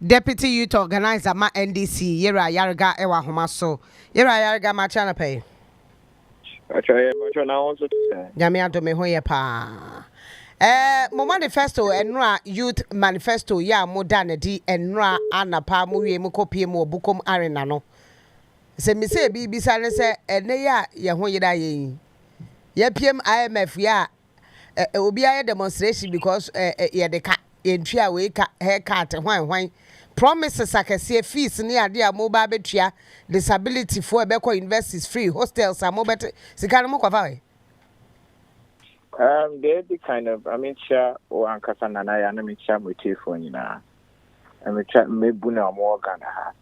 Deputy Youth Organizer ma NDC Yera Ayariga ewa homa so. Yera Ayariga ma chana pay. Acho na also say. Nyame adome ho ye pa. Mo manifesto enra youth manifesto ya mo danedi enra anapa mo wie mo kopie mo bukom arena no. Se mi se bi bisa ne se ene ya ye ho yeda ye. Ye piem IMF ya obi aye demonstration because ye de ka entria we ka haircut hwan promises akese fees ni ade a mo ba betua disability for ebeko universities free hostels a mo bet sika no mo kwafa we They kind of, sure, or Ankasa Nana, and I'm sure with you for you now. I'm sure maybe no more Ghana.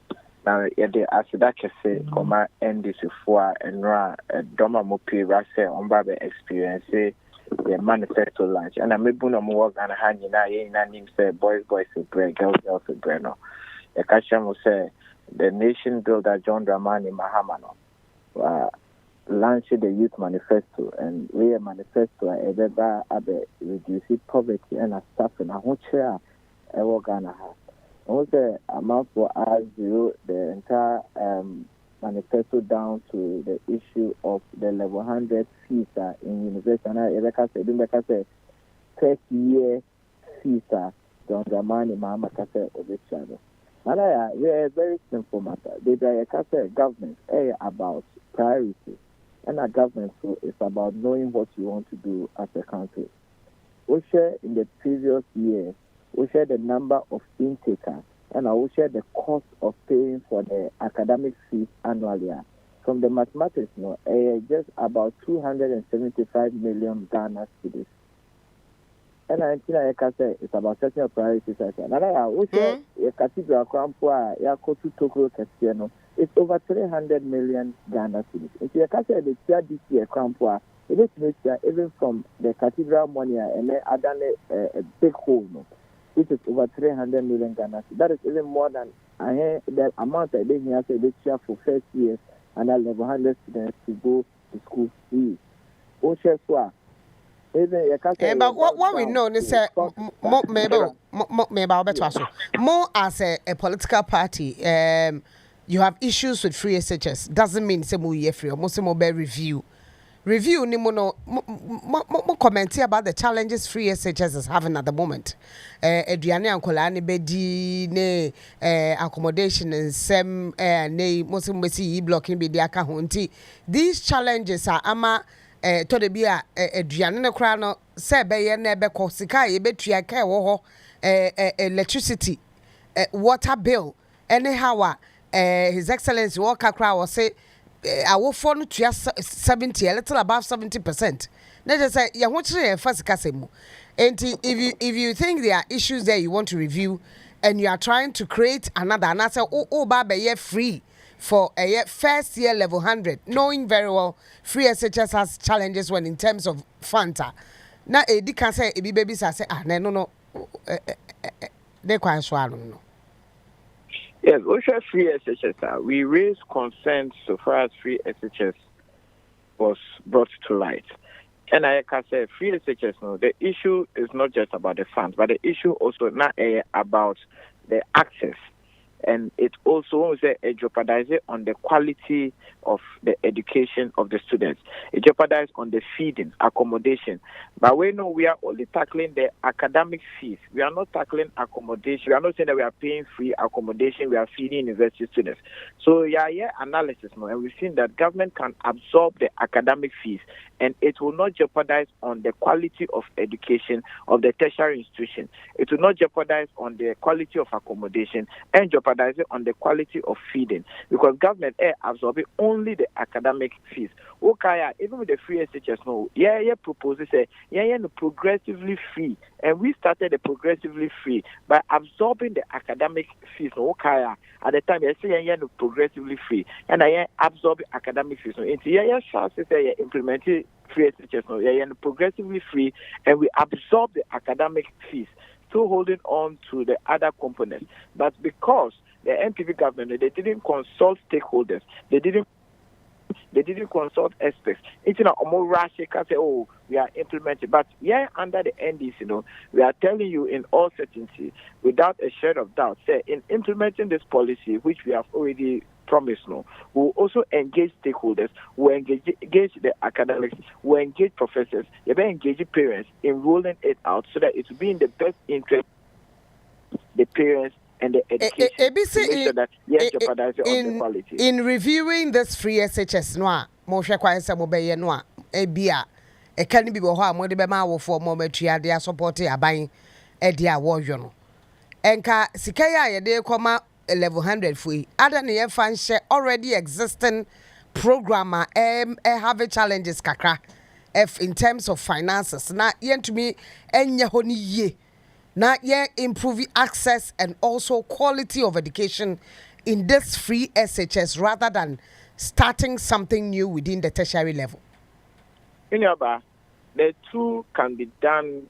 Now, yeah, the Asidaka say, Oma NDC for and Ra, Doma Mopi, Rasa, on Baba experience, the manifesto lunch. And I may no more Ghana, you know, name say, boys, a bread, girls, a bread. No, the Kasham will say, the nation builder John Dramani Mahamano. Launched the youth manifesto and we a manifesto reduce poverty and a staff and a whole chair Ghana has. Also amount for zero the entire manifesto down to the issue of the level 100 fees in university and I say 30-year fees John Dramani Mahama Kase Obichano. Malaya, we are a very simple matter. They say government about priorities. And our government so it's about knowing what you want to do as a country. We share in the previous year, we share the number of intakers, and I will share the cost of paying for the academic fees annually. From the mathematics, just about 275 million Ghana cedis. And I think I can say it's about setting up priorities. And I will share a cathedral crampoa, Yakotu Tokyo Castiano. It's over 300 million Ghana cedis. If you can say the tier this year, Crampoa, it is nature even from the cathedral money and then add a big hole, which is over 300 million Ghana cedis. That is even more than the amount I did here say this year for first years and at level 100 students to go to school free. But what we know is more as a political party, you have issues with free SHS. Doesn't mean say we free or most be review. Review ni mo comment about the challenges free SHS is having at the moment. Eduane ankola ni bedi ne accommodation and sem ne most be blocking be aka ho nti. These challenges are ama to the bia eduane ne kra no se be ye na be ko sika ye betua ka wo ho electricity water bill anyhow His Excellency Walker Crow was say our phone to 70 a little above 70%. Let us say you want to first casemo. And if you think there are issues there you want to review and you are trying to create another and I say baba year free for a year first year level 100, knowing very well free SHS has challenges when in terms of Fanta. Now they can say babies I say no they quite swallow no. Yes, OSHA free SHS. We raised concerns so far as free SHS was brought to light. And I can say free SHS, no, the issue is not just about the funds, but the issue also not about the access. And it also jeopardizes on the quality of the education of the students. It jeopardizes on the feeding, accommodation. But we know we are only tackling the academic fees. We are not tackling accommodation. We are not saying that we are paying free accommodation. We are feeding university students. So analysis now, and we've seen that government can absorb the academic fees, and it will not jeopardize on the quality of education of the tertiary institution. It will not jeopardize on the quality of accommodation and jeopardize on the quality of feeding, because government absorbing only the academic fees. Okay, even with the free SHS, no, proposes no progressively free, and we started the progressively free by absorbing the academic fees. No, okay, at the time no progressively free, and I absorb academic fees. No, into implemented free SHS, no, progressively free, and we absorb the academic fees, still holding on to the other components, but because the NPP government, they didn't consult stakeholders. They didn't They didn't consult experts. It's not a more rush. Say, oh, we are implementing. But yeah, under the NDC, we are telling you in all certainty, without a shred of doubt, say in implementing this policy, which we have already promised, we'll also engage stakeholders, we'll engage the academics, we'll engage professors, we'll engage parents in rolling it out so that it will be in the best interest of the parents and the education to make sure that yes, jeopardize on the quality. In reviewing this free SHS, mo hwe kwan se mo beye no a ebia e kan bi bo ho a mo de be ma awofo mo matua de support aban e de a wo hwe no enka sika ya ye de koma 1100 fui other ne ye fan share already existing programmer have challenges kakra if in terms of finances na yentumi enye ho ni ye na ye improve access and also quality of education in this free SHS rather than starting something new within the tertiary level. In Yoruba, the two can be done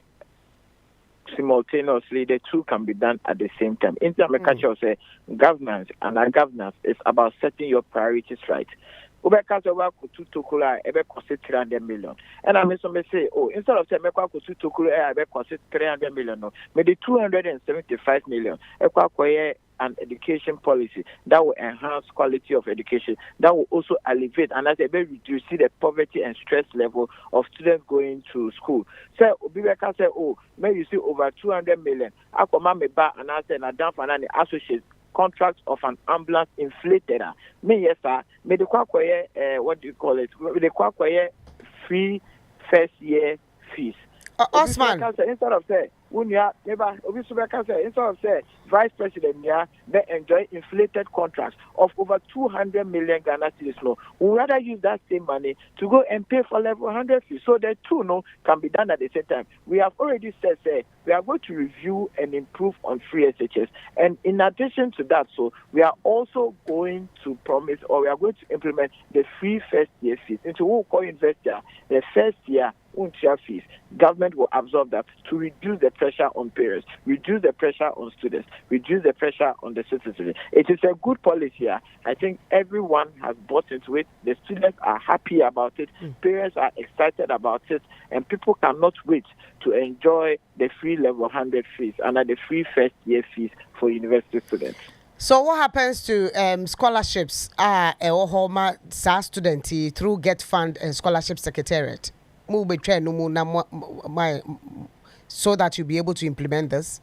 simultaneously. The two can be done at the same time. In America, say governance and our governance is about setting your priorities right. Ubeka se wa kutu tokula ebe cost 300 million. And I mean some say, oh, instead of say mekwa kutu tokula ebe cost 300 million, no, maybe 275 million. Ekwa koye an education policy that will enhance quality of education, that will also alleviate and as a baby reduce the poverty and stress level of students going to school. So Ubeka say, oh, maybe you see over 200 million. Akoma me ba and I say na down for an associate contract of an ambulance inflated. Me yes sir. Me the kwakoye what do you call it? Me the kwakoye free first year fees. Osman, instead of say when you are instead of say vice president they enjoy inflated contracts of over 200 million Ghana cedis. We rather use that same money to go and pay for level 100 fees. So the two can be done at the same time. We have already said we are going to review and improve on free SHS. And in addition to that, so we are also going to promise or we are going to implement the free first year fees. Into what we call investor, the first year fees. Government will absorb that to reduce the pressure on parents, reduce the pressure on students, reduce the pressure on the citizens. It is a good policy. I think everyone has bought into it. The students are happy about it. Parents are excited about it. And people cannot wait to enjoy the free level 100 fees and the free first year fees for university students. So what happens to scholarships student through Get Fund and Scholarship Secretariat? So that you'll be able to implement this?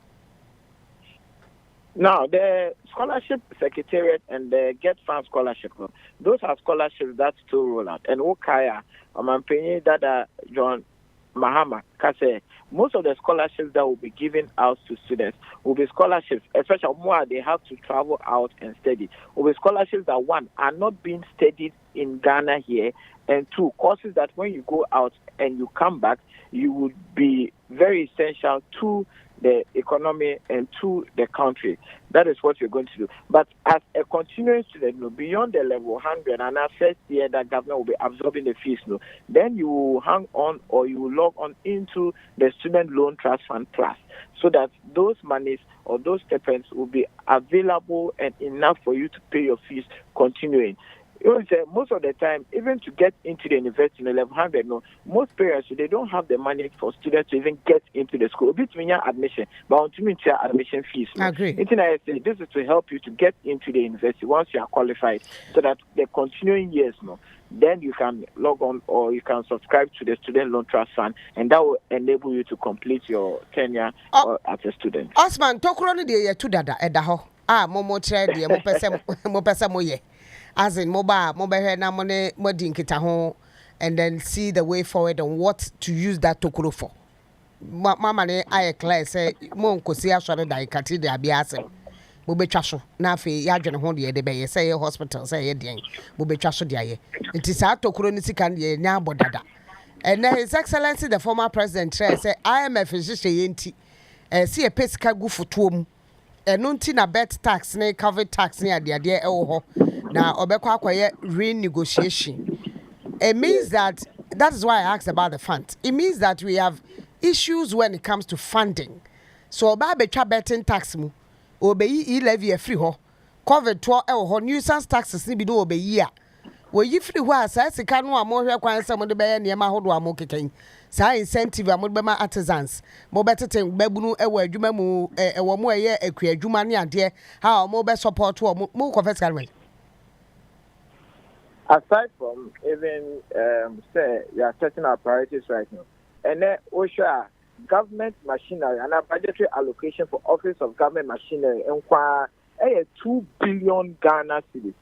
Now, the Scholarship Secretariat and the Get Fund Scholarship, those are scholarships that still roll out. And Okaya, Dada John Mahama, Kase, most of the scholarships that will be given out to students will be scholarships, especially more they have to travel out and study. Will be scholarships that one are not being studied in Ghana here, and two, courses that when you go out and you come back, you would be very essential to the economy and to the country. That is what you're going to do. But as a continuing student, beyond the level 100 and our first year that government will be absorbing the fees, then you will hang on or you will log on into the Student Loan Trust Fund Plus so that those monies or those stipends will be available and enough for you to pay your fees continuing. Most of the time, even to get into the university in the level 100, most parents, they don't have the money for students to even get into the school. A bit admission, but on to admission fees. I agree. This is to help you to get into the university once you are qualified, so that the continuing years, then you can log on or you can subscribe to the Student Loan Trust Fund, and that will enable you to complete your tenure as a student. Osman, tokuroni de yetu dada edaho. Momo tre de mo pese mo ye. As in mobile na money modinkita ho, and then see the way forward on what to use that tokuro for. Mama ne aye clear say mo nkosi asore da ikati de abiasem. Mo betwa so na afi ya dwene ho de be say hospital say ye den. Mo betwa so de aye. Nti sa tokuro ni sika de nya abodada. And His Excellency the former president say IMF is yenti. See a pesika gu fotuom. Eno nti na bet tax ne COVID tax ne ade ho. Now, obekwa kwaye renegotiation. It means that is why I asked about the fund. It means that we have issues when it comes to funding. So oba betwa betting tax mu, obeyi levy free ho. COVID to ho nuisance taxes ni bi do obeyi a. Well, you free was as a can one more require some of the bay near my hold one more kicking. Say incentive a modema artisans. More better thing, Babunu, a word, Jumamu, a woman, a queer Jumania, dear, how more best support to a more confessor. Aside from even say we are setting our priorities right now, and then OSHA government machinery and a budgetary allocation for Office of Government Machinery and 2 billion Ghana cedis.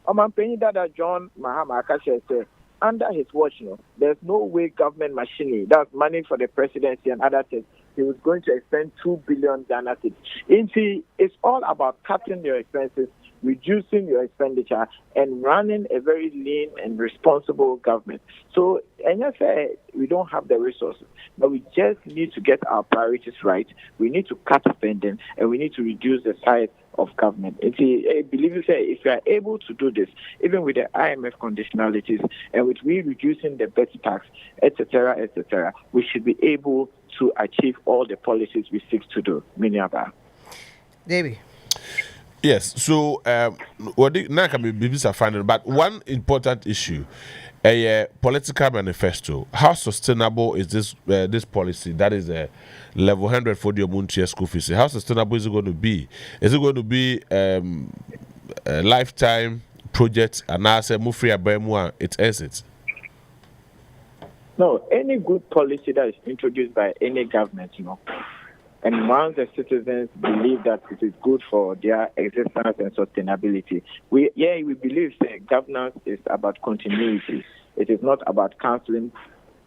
I'm paying that John Mahama Akashi said under his watch, there's no way government machinery, that's money for the presidency and other things, he was going to expend 2 billion Ghana cedis. It's all about cutting your expenses, reducing your expenditure, and running a very lean and responsible government. So, and yes, we don't have the resources, but we just need to get our priorities right. We need to cut spending, and we need to reduce the size of government. I believe if you are able to do this, even with the IMF conditionalities and with reducing the bet tax, etc., we should be able to achieve all the policies we seek to do. David. Yes, so what now can be BBC final, but one important issue, a political manifesto. How sustainable is this policy? That is a level 100 for the Muntia school fees. How sustainable is it going to be? Is it going to be a lifetime project? And I say, Mufria Bemwa, it ends it. No, any good policy that is introduced by any government, and once the citizens believe that it is good for their existence and sustainability, we believe that governance is about continuity. It is not about cancelling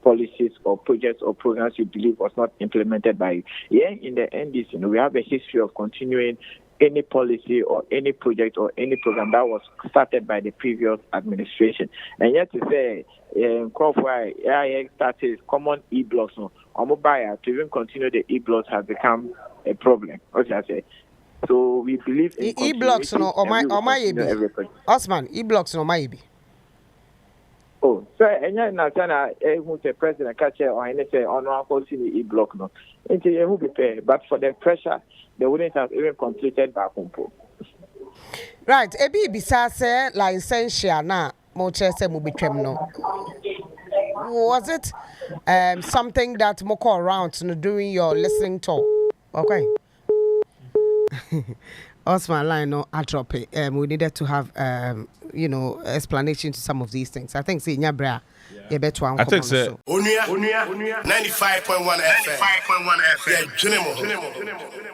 policies or projects or programs you believe was not implemented by you. In the NDC, we have a history of continuing any policy or any project or any program that was started by the previous administration. And yet to say, started common e-blocks, to even continue the e-blocks has become a problem. What should I say? So we believe in e-blocks or my Osman, e-blocks or my Oh, so and yet Natana, who's the president catcher or anything on our e-block no. Until you will be paid, but for the pressure, they wouldn't have even completed back home. Right, ebi bisa say licensure na mo chese mo betwem no. Was it something that mo call around during your listening tour? Okay. Osman line no drop it. We needed to have explanation to some of these things. I think see nyabra you better one. I think so. Onua 95.1 FM. 95.1 FM. Yeah,